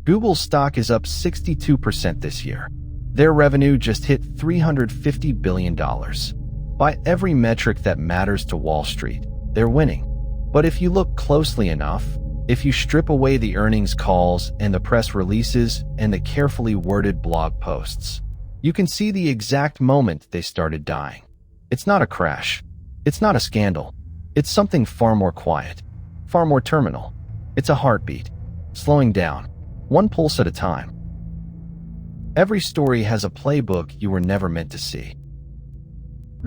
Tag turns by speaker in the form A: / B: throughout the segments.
A: Google's stock is up 62% this year. Their revenue just hit $350 billion. By every metric that matters to Wall Street, they're winning. But if you look closely enough, if you strip away the earnings calls and the press releases and the carefully worded blog posts, you can see the exact moment they started dying. It's not a crash. It's not a scandal. It's something far more quiet, far more terminal. It's a heartbeat, slowing down, one pulse at a time. Every story has a playbook you were never meant to see.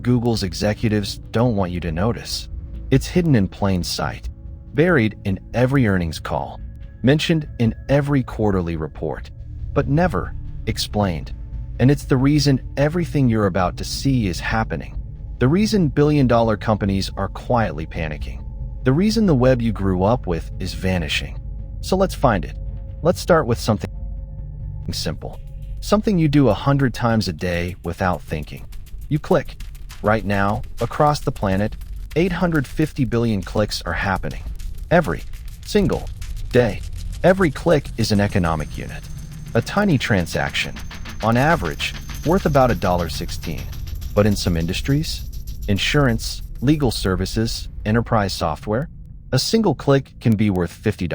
A: Google's executives don't want you to notice. It's hidden in plain sight, buried in every earnings call, mentioned in every quarterly report, but never explained. And it's the reason everything you're about to see is happening. The reason billion-dollar companies are quietly panicking. The reason the web you grew up with is vanishing. So let's find it. Let's start with something simple. Something you do 100 times a day without thinking. You click. Right now, across the planet, 850 billion clicks are happening. Every single day. Every click is an economic unit. A tiny transaction, on average, worth about $1.16. But in some industries, insurance, legal services, enterprise software, a single click can be worth $50,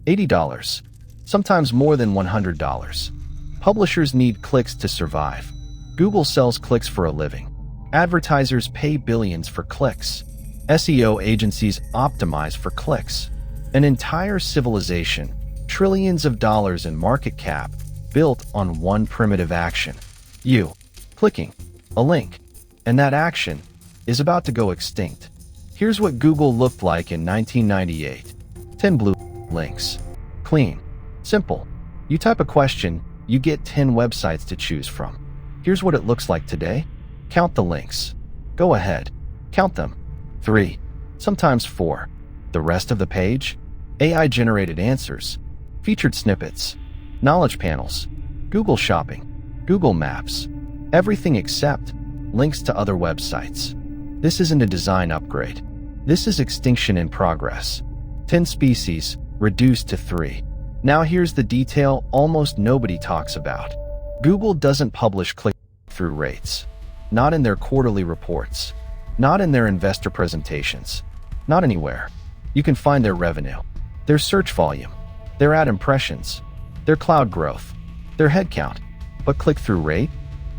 A: $80, sometimes more than $100. Publishers need clicks to survive. Google sells clicks for a living. Advertisers pay billions for clicks. SEO agencies optimize for clicks. An entire civilization, trillions of dollars in market cap, built on one primitive action. You clicking a link. And that action is about to go extinct. Here's what Google looked like in 1998. 10 blue links. Clean. Simple. You type a question, you get 10 websites to choose from. Here's what it looks like today. Count the links. Go ahead. Count them. 3. Sometimes 4. The rest of the page? AI-generated answers. Featured snippets. Knowledge panels. Google Shopping. Google Maps. Everything except links to other websites. This isn't a design upgrade. This is extinction in progress. 10 species, reduced to 3. Now here's the detail almost nobody talks about. Google doesn't publish click-through rates. Not in their quarterly reports. Not in their investor presentations. Not anywhere. You can find their revenue, their search volume, their ad impressions, their cloud growth, their headcount. But click-through rate?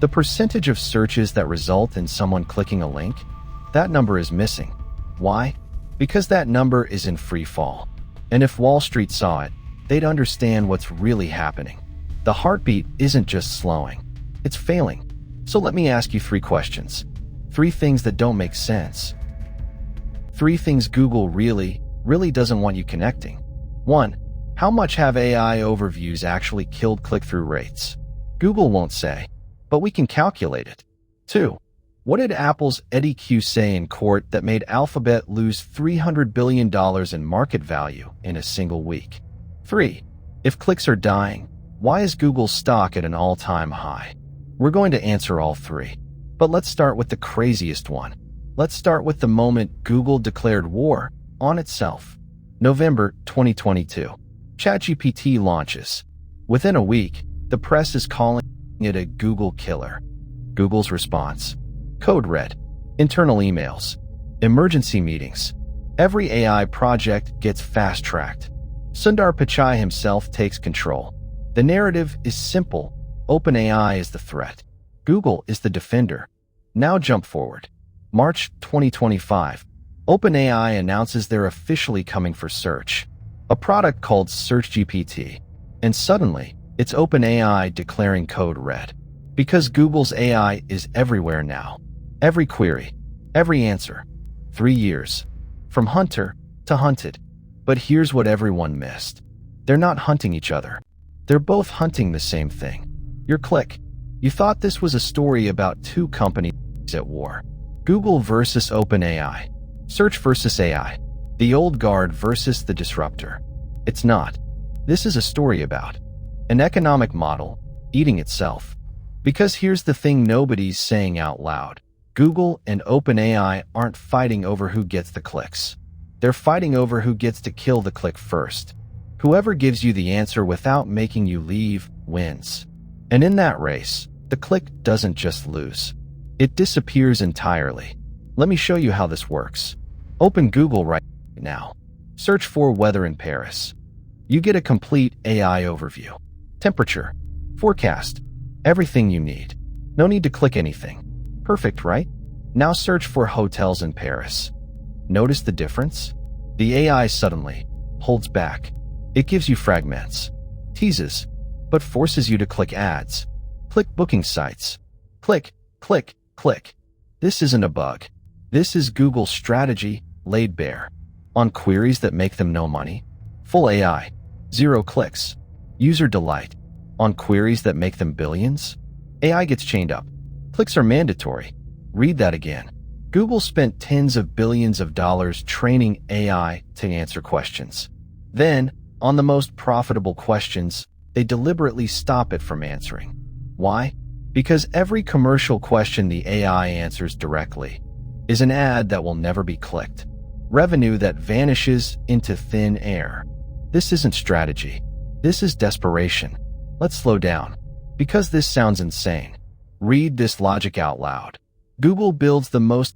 A: The percentage of searches that result in someone clicking a link? That number is missing. Why? Because that number is in free fall. And if Wall Street saw it, they'd understand what's really happening. The heartbeat isn't just slowing. It's failing. So let me ask you 3 questions. 3 things that don't make sense. 3 things Google really doesn't want you connecting. 1. How much have AI overviews actually killed click-through rates? Google won't say, but we can calculate it. 2. What did Apple's Eddie Q say in court that made Alphabet lose $300 billion in market value in a single week? 3. If clicks are dying, why is Google's stock at an all-time high? We're going to answer all 3. But let's start with the craziest one. Let's start with the moment Google declared war on itself. November 2022. ChatGPT launches. Within a week, the press is calling it a Google killer. Google's response: code red, internal emails, emergency meetings. Every AI project gets fast-tracked. Sundar Pichai himself takes control. The narrative is simple. OpenAI is the threat. Google is the defender. Now jump forward. March 2025. OpenAI announces they're officially coming for search, a product called SearchGPT. And suddenly, it's OpenAI declaring code red. Because Google's AI is everywhere now. Every query, every answer. 3 years. From hunter to hunted. But here's what everyone missed. They're not hunting each other. They're both hunting the same thing. Your click. You thought this was a story about 2 companies at war. Google versus OpenAI. Search versus AI. The old guard versus the disruptor. It's not. This is a story about an economic model eating itself. Because here's the thing nobody's saying out loud. Google and OpenAI aren't fighting over who gets the clicks. They're fighting over who gets to kill the click first. Whoever gives you the answer without making you leave wins. And in that race, the click doesn't just lose. It disappears entirely. Let me show you how this works. Open Google right now. Search for weather in Paris. You get a complete AI overview. Temperature, forecast, everything you need. No need to click anything. Perfect, right? Now search for hotels in Paris. Notice the difference? The AI suddenly holds back. It gives you fragments, teases, but forces you to click ads. Click booking sites. Click, click, click. This isn't a bug. This is Google's strategy laid bare. On queries that make them no money, full AI, 0 clicks. User delight. On queries that make them billions, AI gets chained up. Clicks are mandatory. Read that again. Google spent tens of billions of dollars training AI to answer questions. Then, on the most profitable questions, they deliberately stop it from answering. Why? Because every commercial question the AI answers directly is an ad that will never be clicked. Revenue that vanishes into thin air. This isn't strategy. This is desperation. Let's slow down. Because this sounds insane. Read this logic out loud. Google builds the most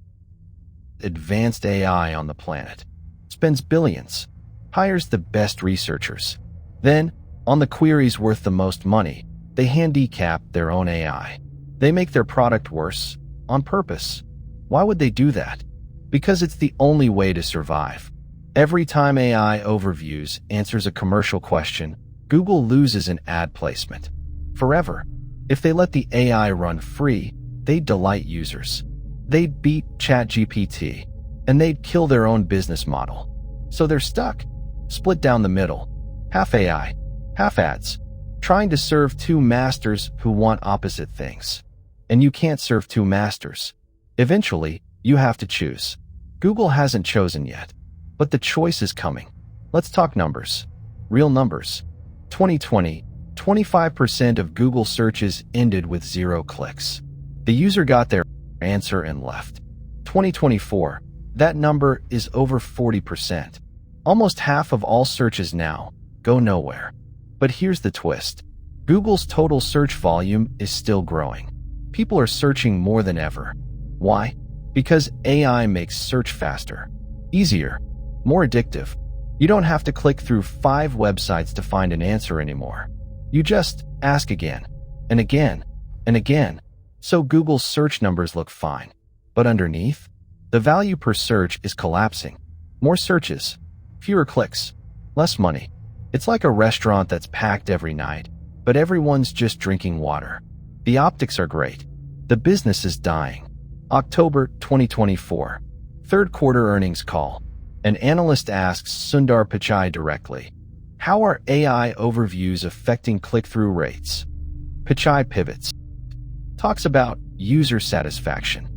A: advanced AI on the planet, spends billions, hires the best researchers. Then, on the queries worth the most money, they handicap their own AI. They make their product worse, on purpose. Why would they do that? Because it's the only way to survive. Every time AI overviews answers a commercial question, Google loses an ad placement. Forever. If they let the AI run free, they'd delight users. They'd beat ChatGPT, and they'd kill their own business model. So they're stuck, split down the middle. Half AI, half ads, trying to serve two masters who want opposite things. And you can't serve two masters. Eventually, you have to choose. Google hasn't chosen yet, but the choice is coming. Let's talk numbers. Real numbers. 2020, 25% of Google searches ended with 0 clicks. The user got their answer and left. 2024, that number is over 40%. Almost half of all searches now go nowhere. But here's the twist. Google's total search volume is still growing. People are searching more than ever. Why? Because AI makes search faster, easier, more addictive. You don't have to click through 5 websites to find an answer anymore. You just ask again, and again, and again. So Google's search numbers look fine. But underneath, the value per search is collapsing. More searches, fewer clicks, less money. It's like a restaurant that's packed every night, but everyone's just drinking water. The optics are great. The business is dying. October 2024, third quarter earnings call. An analyst asks Sundar Pichai directly, how are AI overviews affecting click-through rates? Pichai pivots. Talks about user satisfaction,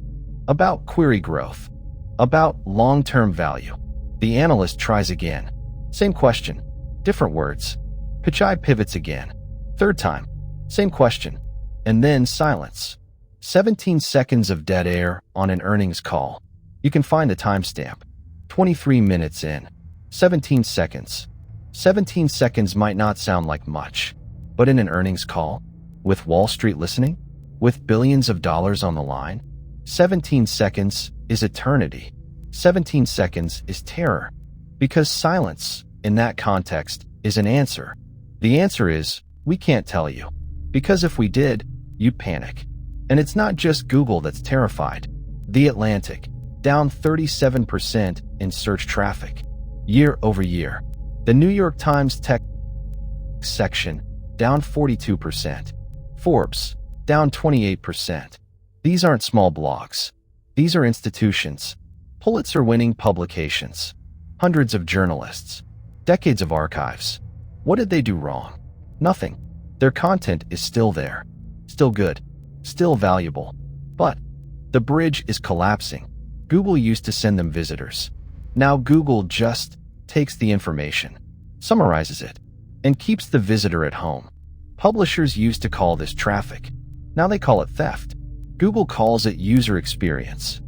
A: about query growth, about long-term value. The analyst tries again. Same question, different words. Pichai pivots again. Third time, same question. And then silence. 17 seconds of dead air on an earnings call. You can find the timestamp. 23 minutes in. 17 seconds. 17 seconds might not sound like much, but in an earnings call, with Wall Street listening, with billions of dollars on the line, 17 seconds is eternity. 17 seconds is terror. Because silence, in that context, is an answer. The answer is, we can't tell you. Because if we did, you'd panic. And it's not just Google that's terrified. The Atlantic, down 37% in search traffic, year over year. The New York Times tech section, down 42%. Forbes, down 28%. These aren't small blogs. These are institutions. Pulitzer-winning publications. Hundreds of journalists. Decades of archives. What did they do wrong? Nothing. Their content is still there. Still good. Still valuable. But the bridge is collapsing. Google used to send them visitors. Now Google just takes the information, summarizes it, and keeps the visitor at home. Publishers used to call this traffic. Now they call it theft. Google calls it user experience.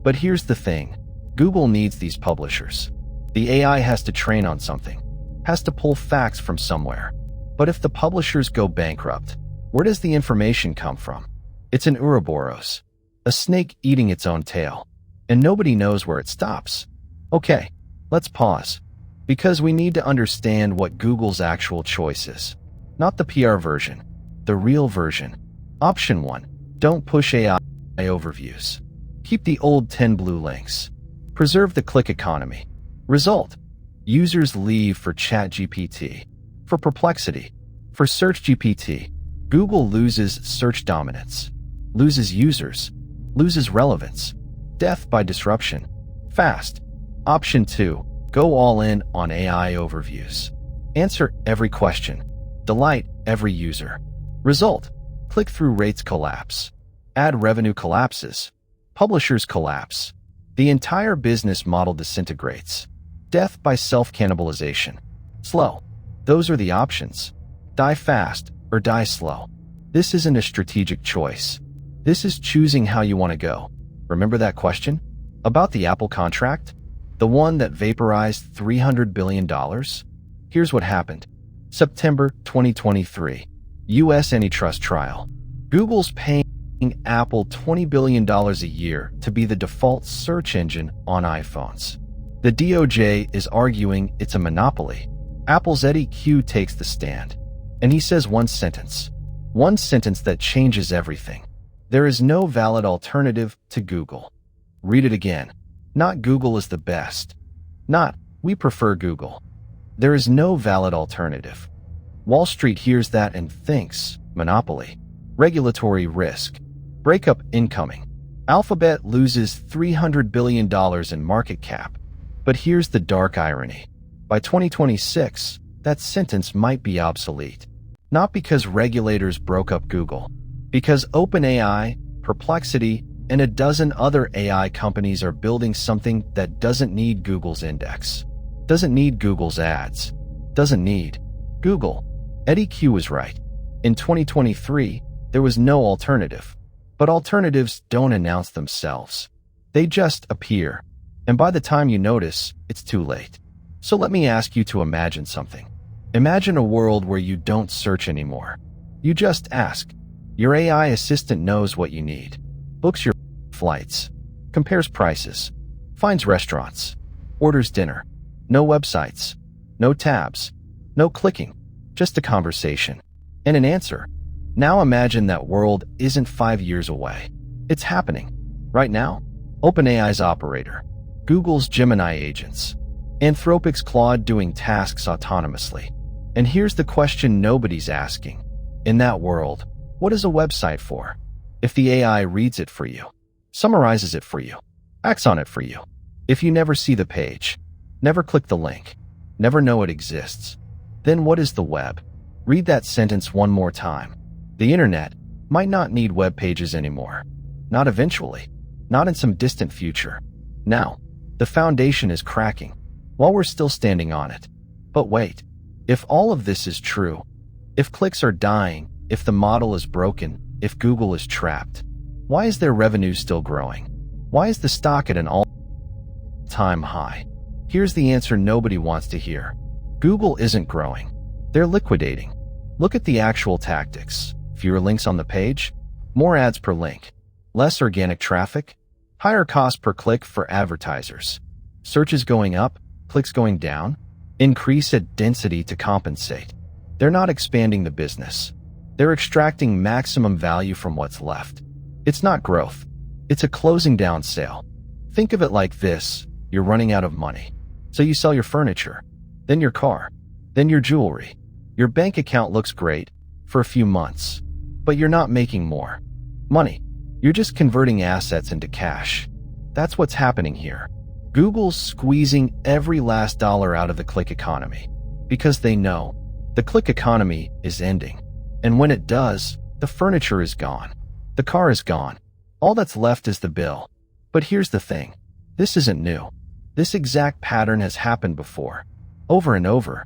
A: But here's the thing. Google needs these publishers. The AI has to train on something. has to pull facts from somewhere. But if the publishers go bankrupt, where does the information come from? It's an Ouroboros, a snake eating its own tail, and nobody knows where it stops. Okay, let's pause, because we need to understand what Google's actual choice is. Not the PR version, the real version. Option 1, don't push AI overviews. Keep the old 10 blue links. Preserve the click economy. Result, users leave for ChatGPT, for Perplexity, for SearchGPT. Google loses search dominance, loses users, loses relevance. Death by disruption. Fast. Option 2, go all in on AI overviews. Answer every question. Delight every user. Result, click-through rates collapse. Ad revenue collapses. Publishers collapse. The entire business model disintegrates. Death by self-cannibalization. Slow. Those are the options. Die fast or die slow. This isn't a strategic choice. This is choosing how you want to go. Remember that question? About the Apple contract? The one that vaporized $300 billion? Here's what happened. September 2023. U.S. antitrust trial. Google's paying Apple $20 billion a year to be the default search engine on iPhones. The DOJ is arguing it's a monopoly. Apple's Eddie Q takes the stand, and he says one sentence that changes everything. There is no valid alternative to Google. Read it again. Not Google is the best. Not, we prefer Google. There is no valid alternative. Wall Street hears that and thinks, monopoly. Regulatory risk. Breakup incoming. Alphabet loses $300 billion in market cap. But here's the dark irony. By 2026, that sentence might be obsolete. Not because regulators broke up Google. Because OpenAI, Perplexity, and a dozen other AI companies are building something that doesn't need Google's index. Doesn't need Google's ads. Doesn't need Google. Eddie Q was right. In 2023, there was no alternative. But alternatives don't announce themselves. They just appear. And by the time you notice, it's too late. So let me ask you to imagine something. Imagine a world where you don't search anymore. You just ask. Your AI assistant knows what you need. Books your flights. Compares prices. Finds restaurants. Orders dinner. No websites. No tabs. No clicking. Just a conversation. And an answer. Now imagine that world isn't 5 years away. It's happening. Right now. OpenAI's operator. Google's Gemini agents. Anthropic's Claude doing tasks autonomously. And here's the question nobody's asking. In that world, what is a website for? If the AI reads it for you, summarizes it for you, acts on it for you. If you never see the page, never click the link, never know it exists, then what is the web? Read that sentence one more time. The internet might not need web pages anymore. Not eventually. Not in some distant future. Now, the foundation is cracking, while we're still standing on it. But wait, if all of this is true, if clicks are dying, if the model is broken, if Google is trapped, why is their revenue still growing? Why is the stock at an all-time high? Here's the answer nobody wants to hear. Google isn't growing. They're liquidating. Look at the actual tactics. Fewer links on the page, more ads per link, less organic traffic, higher cost per click for advertisers. Searches going up, clicks going down, increase at density to compensate. They're not expanding the business. They're extracting maximum value from what's left. It's not growth. It's a closing down sale. Think of it like this. You're running out of money. So you sell your furniture, then your car, then your jewelry. Your bank account looks great for a few months, but you're not making more money. You're just converting assets into cash. That's what's happening here. Google's squeezing every last dollar out of the click economy because they know the click economy is ending. And when it does, the furniture is gone. The car is gone. All that's left is the bill. But here's the thing. This isn't new. This exact pattern has happened before. Over and over.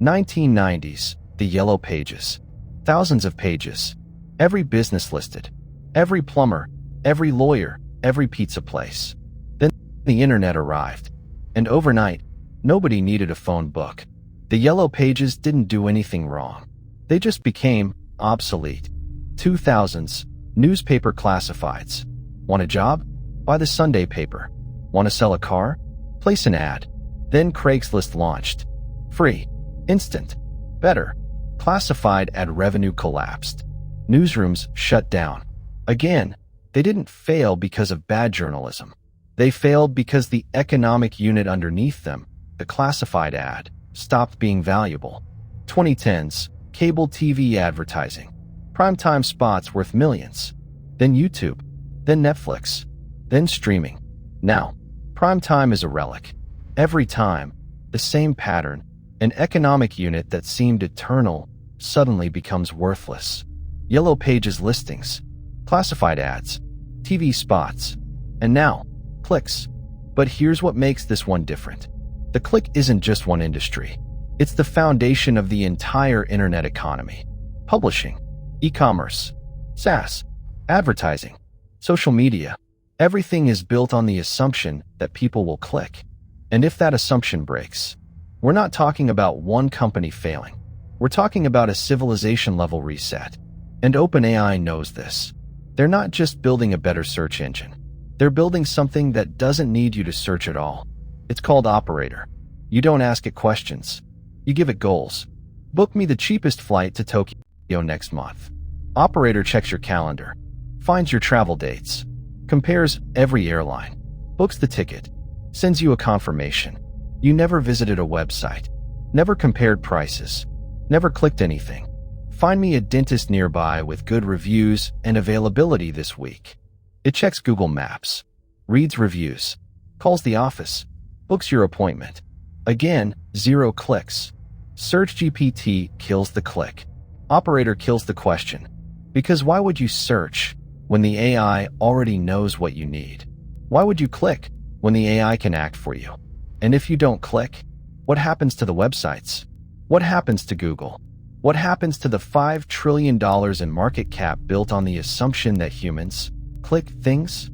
A: 1990s, the yellow pages. Thousands of pages. Every business listed. Every plumber. Every lawyer. Every pizza place. Then the internet arrived. And overnight, nobody needed a phone book. The yellow pages didn't do anything wrong. They just became obsolete. 2000s, newspaper classifieds. Want a job? Buy the Sunday paper. Want to sell a car? Place an ad. Then Craigslist launched. Free. Instant. Better. Classified ad revenue collapsed. Newsrooms shut down. Again, they didn't fail because of bad journalism. They failed because the economic unit underneath them, the classified ad, stopped being valuable. 2010s, cable TV advertising. Primetime spots worth millions. Then YouTube. Then Netflix. Then streaming. Now, primetime is a relic. Every time, the same pattern, an economic unit that seemed eternal suddenly becomes worthless. Yellow pages listings, classified ads, TV spots, and now, clicks. But here's what makes this one different. The click isn't just one industry. It's the foundation of the entire internet economy. Publishing, e-commerce, SaaS, advertising, social media. Everything is built on the assumption that people will click. And if that assumption breaks, we're not talking about one company failing. We're talking about a civilization-level reset. And OpenAI knows this. They're not just building a better search engine. They're building something that doesn't need you to search at all. It's called Operator. You don't ask it questions. You give it goals. Book me the cheapest flight to Tokyo next month. Operator checks your calendar, finds your travel dates, compares every airline, books the ticket, sends you a confirmation. You never visited a website, never compared prices, never clicked anything. Find me a dentist nearby with good reviews and availability this week. It checks Google Maps, reads reviews, calls the office, books your appointment. Again, 0 clicks. Search GPT kills the click. Operator kills the question. Because why would you search when the AI already knows what you need? Why would you click when the AI can act for you? And if you don't click, what happens to the websites? What happens to Google? What happens to the $5 trillion in market cap built on the assumption that humans click things?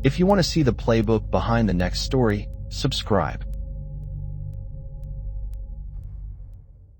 A: If you want to see the playbook behind the next story, subscribe.